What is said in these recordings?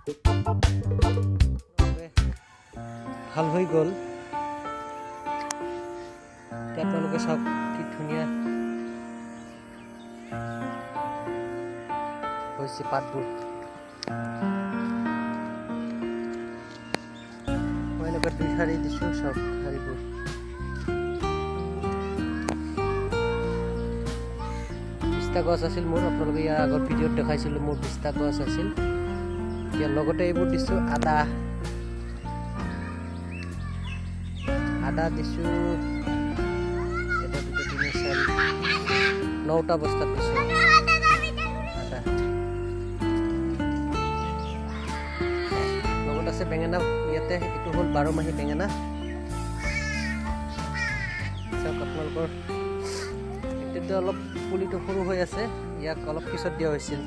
ভাল হৈ গ'ল। আপোনালোকে চাওক কি ধুনীয়া হৈছে পাতবোৰ। মই এনেকুৱা 2 শাৰী দিছোঁ, চাওক শাৰীবোৰ। গছ আছিল মোৰ, আপোনালোকে ইয়াৰ আগৰ ভিডিঅ'ত দেখাইছিলোঁ মোৰ 20টা গছ আছিল। এতিয়া লগতে এইবোৰ দিছোঁ আদা দিছোঁ, এটা 2 3 4 9টা বস্তাত দিছোঁ আদা। লগত আছে বেঙেনা, ইয়াতে এইটো হ'ল 12 মাহী বেঙেনা। চাওক আপোনালোকৰ এতিয়া অলপ পুলিটো সৰু হৈ আছে, ইয়াক অলপ পিছত দিয়া হৈছিল।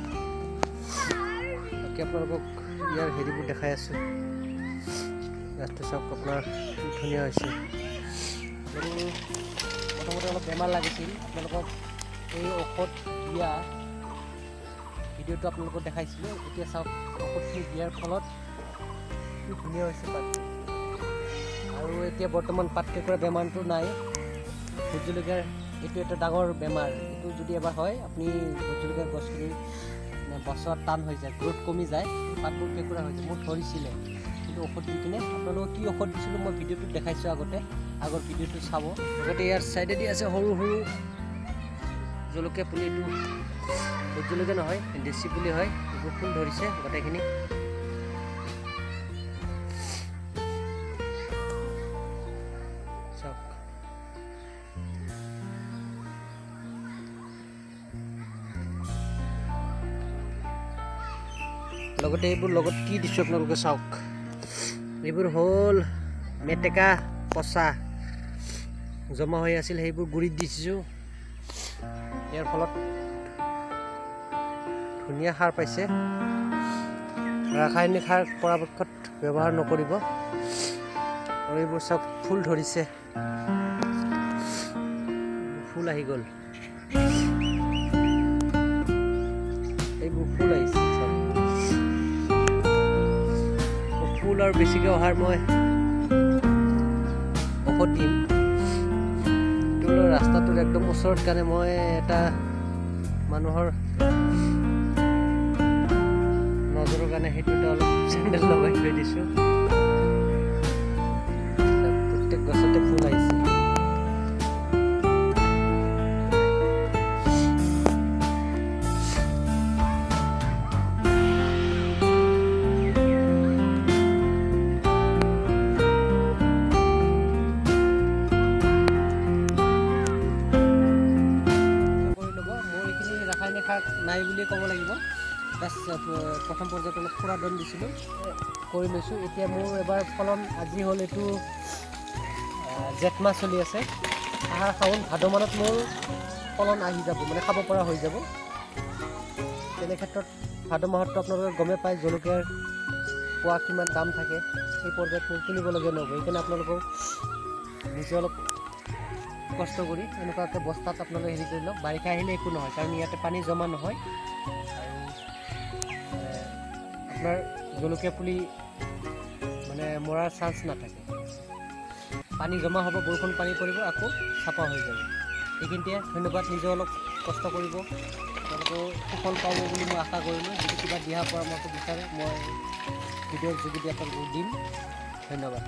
বাকী আপোনালোকক ইয়াৰ হেৰিবোৰ দেখাই আছোঁ। গাছটো চাওক আপোনাৰ কি ধুনীয়া হৈছে। আৰু প্ৰথমতে অলপ বেমাৰ লাগিছিল, আপোনালোকক এই ঔষধ দিয়া ভিডিঅ'টো আপোনালোকক দেখাইছিলোঁ। এতিয়া চাওক ঔষধখিনি দিয়াৰ ফলত কি ধুনীয়া হৈছে পাতটো। আৰু এতিয়া বৰ্তমান পাত কেঁকুৰা বেমাৰটো নাই। ভোট জলকীয়াৰ এইটো এটা ডাঙৰ বেমাৰ। এইটো যদি এবাৰ হয়, আপুনি ভোট জলকীয়া গছখিনি বছৰত টান হৈ যায়, গ্ৰোথ কমি যায়, পাতবোৰ কেঁকুৰা হৈ যায়। মোৰ ধৰিছিলে, কিন্তু ঔষধ দি কিনে আপোনালোকক কি ঔষধ দিছিলোঁ মই ভিডিঅ'টোত দেখাইছোঁ আগৰ ভিডিঅ'টো চাব। লগতে ইয়াৰ ছাইডেদি আছে সৰু সৰু জলকীয়া পুলি। এইটো ভোট জলকীয়া নহয়, দেশী পুলি হয়। এইবোৰ ফুল ধৰিছে গোটেইখিনি। চাওক লগতে এইবোৰ লগত কি দিছোঁ আপোনালোকে চাওক। এইবোৰ হ'ল মেটেকা পচা জমা হৈ আছিল, সেইবোৰ গুৰিত দিছোঁ। ইয়াৰ ফলত ধুনীয়া সাৰ পাইছে। ৰাসায়নিক সাৰ পৰাপক্ষত ব্যৱহাৰ নকৰিব। আৰু এইবোৰ চাওক ফুল ধৰিছে, ফুল আহি গ'ল, এইবোৰ ফুল আহিছে। ফুল আৰু বেছিকৈ অহাৰ মই ঔষধ দিম। ৰাস্তাটোৰ একদম ওচৰত কাৰণে মই এটা মানুহৰ নজৰৰ কাৰণে সেইটো এটা অলপ চেণ্ডেল লগাই থৈ দিছোঁ। প্ৰত্যেক গছতে ফুল আহিছে। নাই বুলিয়ে ক'ব লাগিব। প্ৰথম পৰ্যায়ত অলপ খুৰাদন দিছিলোঁ, কৰি লৈছোঁ। এতিয়া মোৰ এবাৰ ফলন আজি হ'ল, এইটো জেঠ মাহ চলি আছে, আহাৰ শাওণ ভাদ মানত মোৰ ফলন আহি যাব, মানে খাব পৰা হৈ যাব। তেনে ক্ষেত্ৰত ভাদ মাহততো আপোনালোকে গমেই পায় জলকীয়াৰ পোৱা কিমান দাম থাকে। সেই পৰ্যায়ত মোৰ কিনিবলগীয়া নহ'ব। সেইকাৰণে আপোনালোকক নিজে অলপ কষ্ট কৰি এনেকুৱাকৈ বস্তাত আপোনালোকে হেৰি কৰি লওক। বাৰিষা আহিলে একো নহয়, কাৰণ ইয়াতে পানী জমা নহয়। আৰু আপোনাৰ জলকীয়া পুলি মানে মৰাৰ চান্স নাথাকে। পানী জমা হ'ব, বৰষুণ পানী পৰিব, আকৌ চাফা হৈ যাব। এইখিনিতে ধন্যবাদ। নিজে অলপ কষ্ট কৰিব, তেওঁলোকেও সুফল পাব বুলি মই আশা কৰিলোঁ। যদি কিবা দিহা পৰামৰ্শ বিচাৰে মই ভিডিঅ'ৰ যোগেদি আপোনালোকক দিম। ধন্যবাদ।